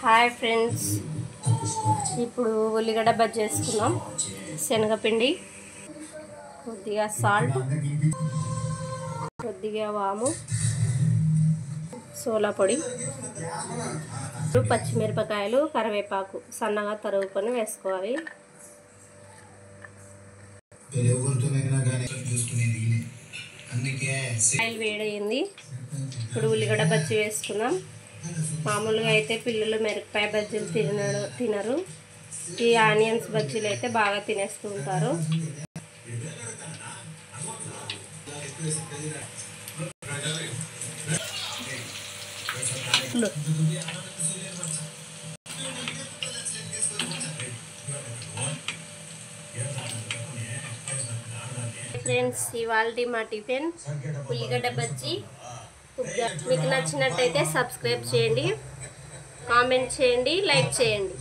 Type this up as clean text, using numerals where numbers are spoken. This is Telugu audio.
హాయ్ ఫ్రెండ్స్, ఇప్పుడు ఉల్లిగడ్డ బజ్జీ చేసుకున్నాం. శనగపిండి, కొద్దిగా సాల్ట్, కొద్దిగా వాము, సోలా పొడి, పచ్చిమిరపకాయలు, కరివేపాకు సన్నగా తరుగుకొని వేసుకోవాలి. ఆయిల్ వేడయింది. ఇప్పుడు ఉల్లిగడ్డ బజ్జీ వేసుకుందాం. మామూలుగా అయితే పిల్లలు మిరపకాయ బజ్జీలు తినరు. ఈ ఆనియన్స్ బజ్జీలు అయితే బాగా తినేస్తూ ఉంటారు. ఫ్రెండ్స్, ఇవాల్టి మా టిఫిన్ ఉల్లిగడ్డ బజ్జీ. మీకు నచ్చినట్టయితే సబ్స్క్రైబ్ చేయండి, కామెంట్ చేయండి, లైక్ చేయండి.